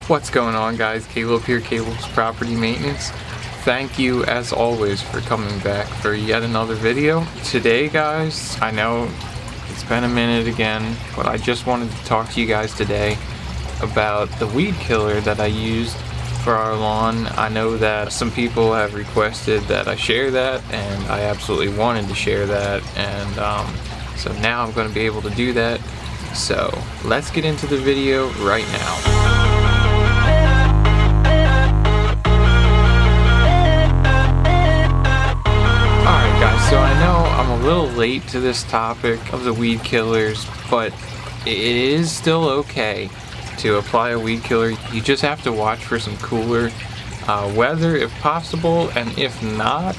What's going on, guys? Caleb here, Caleb's Property Maintenance. Thank you as always for coming back for yet another video. Today, guys, I know it's been a minute again, but I just wanted to talk to you guys today about the weed killer that I used for our lawn. I know that some people have requested that I share that, and I absolutely wanted to share that, and so now I'm going to be able to do that. So let's get into the video right now. So I know I'm a little late to this topic of the weed killers, but it is still okay to apply a weed killer. You just have to watch for some cooler weather if possible, and if not,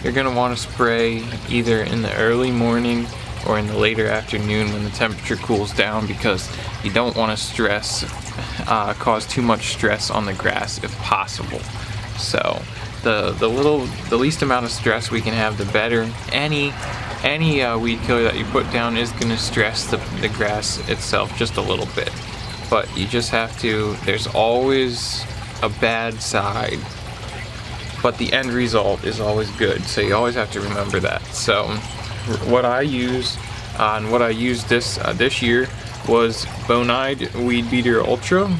you're going to want to spray either in the early morning or in the later afternoon when the temperature cools down, because you don't want to cause too much stress on the grass if possible. So the least amount of stress we can have, the better. Any weed killer that you put down is going to stress the grass itself just a little bit, but you just have to, there's always a bad side, but the end result is always good, so you always have to remember that. So what I use and what I used this year was Bonide Weed Beater Ultra.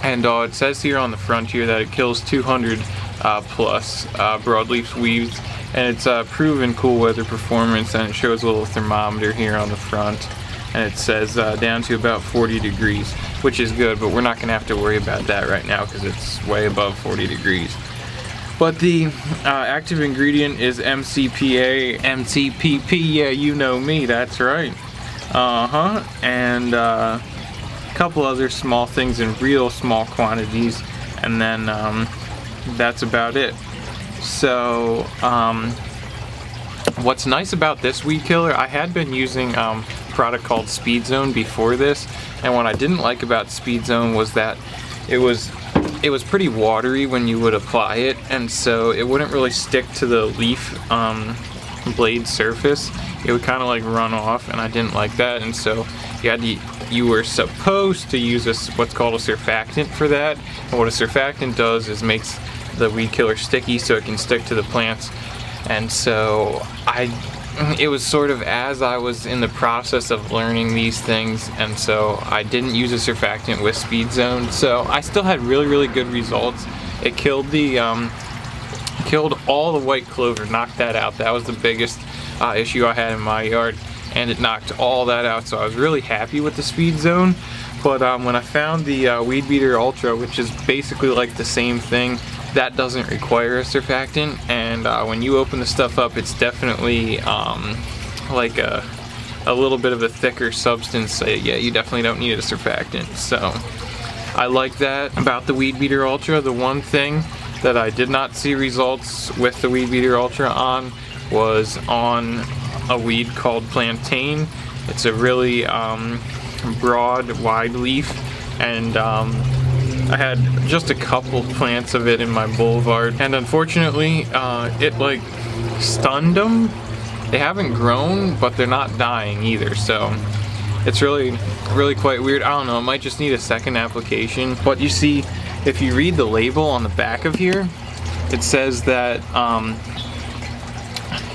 And it says here on the front here that it kills 200 plus broadleaf weeds, and it's proven cool weather performance, and it shows a little thermometer here on the front, and it says down to about 40 degrees, which is good, but we're not going to have to worry about that right now because it's way above 40 degrees. But the active ingredient is MCPA, MCPP, yeah, you know me, that's right. And couple other small things in real small quantities, and then that's about it. So what's nice about this weed killer, I had been using a product called Speed Zone before this, and what I didn't like about Speed Zone was that it was pretty watery when you would apply it, and so it wouldn't really stick to the leaf blade surface. It would kind of like run off, and I didn't like that, and so you were supposed to use what's called a surfactant for that. And what a surfactant does is makes the weed killer sticky so it can stick to the plants. And so it was sort of as I was in the process of learning these things, and so I didn't use a surfactant with Speed Zone. So I still had really good results. It killed killed all the white clover, knocked that out. That was the biggest issue I had in my yard, and it knocked all that out, so I was really happy with the Speed Zone. But when I found the Weed Beater Ultra, which is basically like the same thing, that doesn't require a surfactant, and when you open the stuff up, it's definitely like a little bit of a thicker substance. Yeah, you definitely don't need a surfactant, so I like that about the Weed Beater Ultra. The one thing that I did not see results with the Weed Beater Ultra on was on a weed called plantain. It's a really broad, wide leaf, and I had just a couple plants of it in my boulevard, and unfortunately it like stunned them. They haven't grown, but they're not dying either, so it's really quite weird. I don't know, it might just need a second application. But you see, if you read the label on the back of here, it says that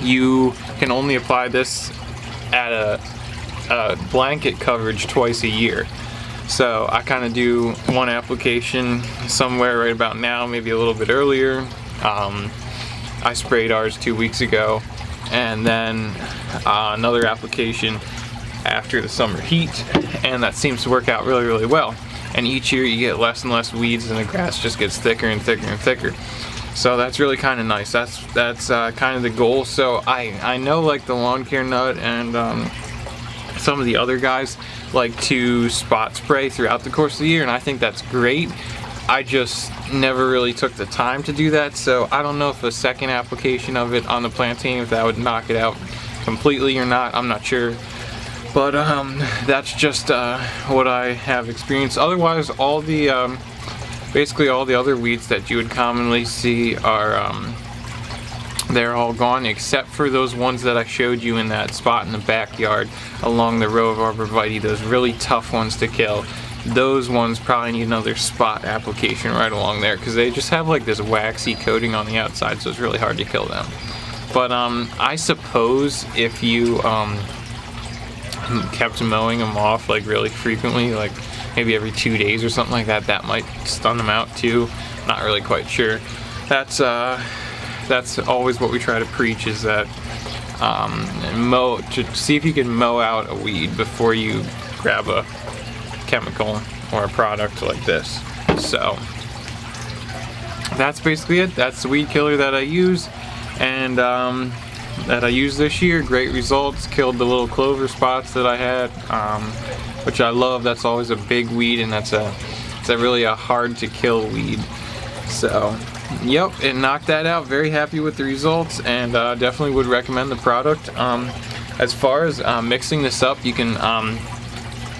you can only apply this at a blanket coverage twice a year. So I kind of do one application somewhere right about now, maybe a little bit earlier. I sprayed ours 2 weeks ago, and then another application after the summer heat, and that seems to work out really well. And each year you get less and less weeds, and the grass just gets thicker and thicker and thicker. So that's really kind of nice. That's kind of the goal. So I know, like, the Lawn Care Nut and some of the other guys like to spot spray throughout the course of the year, and I think that's great. I just never really took the time to do that, so I don't know if a second application of it on the plantain, if that would knock it out completely or not. I'm not sure. But that's just what I have experienced. Otherwise, all the basically all the other weeds that you would commonly see are they're all gone except for those ones that I showed you in that spot in the backyard along the row of arborvitae, those really tough ones to kill. Those ones probably need another spot application right along there because they just have like this waxy coating on the outside, so it's really hard to kill them. But I suppose if you kept mowing them off like really frequently, like maybe every 2 days or something like that, that might stun them out too. Not really quite sure. That's always what we try to preach, is that to see if you can mow out a weed before you grab a chemical or a product like this. So that's basically it. That's the weed killer that I use, and that I used this year. Great results. Killed the little clover spots that I had, which I love. That's always a big weed, and it's a really hard to kill weed. So yep, it knocked that out. Very happy with the results, and definitely would recommend the product. As far as mixing this up, you can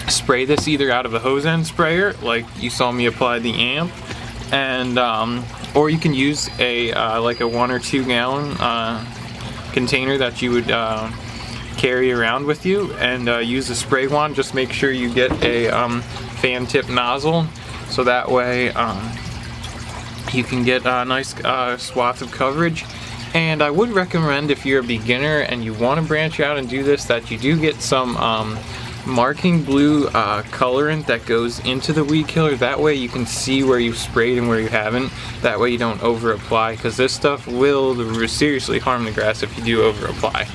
spray this either out of a hose end sprayer, like you saw me apply the amp, and or you can use a like a 1 or 2 gallon container that you would carry around with you, and use a spray wand. Just make sure you get a fan tip nozzle, so that way you can get a nice swath of coverage. And I would recommend, if you're a beginner and you want to branch out and do this, that you do get some marking blue colorant that goes into the weed killer. That way you can see where you've sprayed and where you haven't. That way you don't over apply, because this stuff will seriously harm the grass if you do over apply.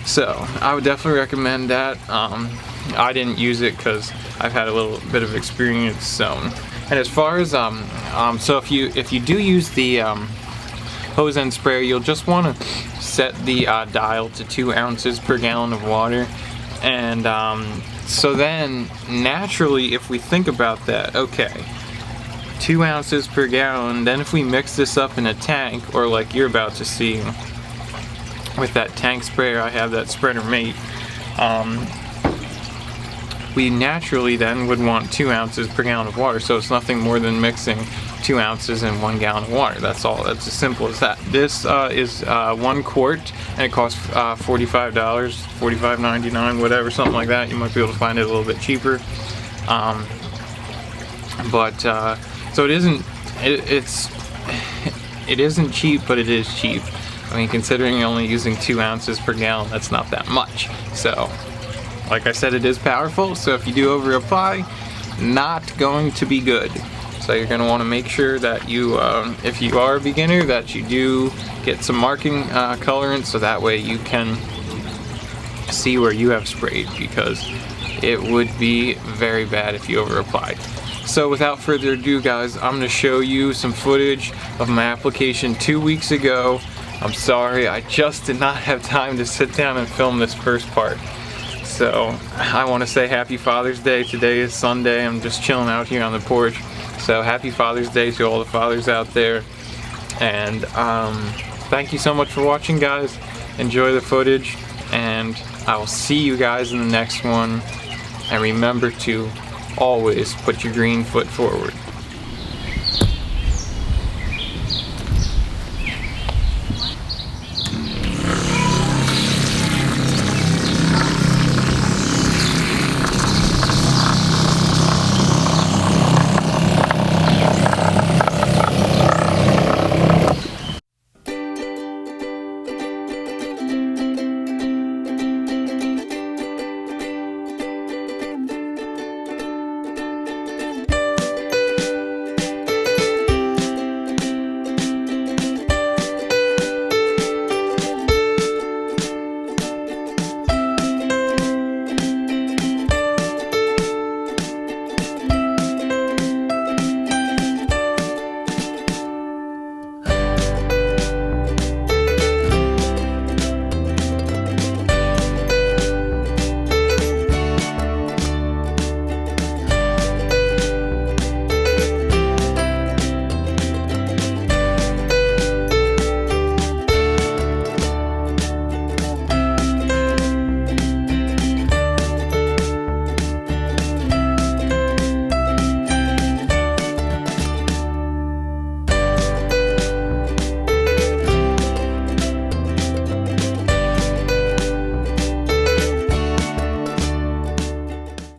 So I would definitely recommend that. I didn't use it because I've had a little bit of experience. So, and as far as so if you do use the hose end sprayer, you'll just want to set the dial to 2 ounces per gallon of water. And so then naturally, if we think about that, okay, 2 ounces per gallon, then if we mix this up in a tank, or like you're about to see with that tank sprayer I have, that Spreader Mate, we naturally then would want 2 ounces per gallon of water. So it's nothing more than mixing 2 ounces in 1 gallon of water. That's all. That's as simple as that. This is 1 quart, and it costs $45, $45.99, whatever, something like that. You might be able to find it a little bit cheaper. So it isn't. It isn't cheap, but it is cheap. I mean, considering you're only using 2 ounces per gallon, that's not that much. So, like I said, it is powerful. So if you do over apply, not going to be good. So you're going to want to make sure that you, if you are a beginner, that you do get some marking colorant, so that way you can see where you have sprayed, because it would be very bad if you over applied. So without further ado, guys, I'm going to show you some footage of my application 2 weeks ago. I'm sorry, I just did not have time to sit down and film this first part. So I want to say happy Father's Day. Today is Sunday. I'm just chilling out here on the porch. So happy Father's Day to all the fathers out there. And thank you so much for watching, guys. Enjoy the footage, and I will see you guys in the next one. And remember to always put your green foot forward.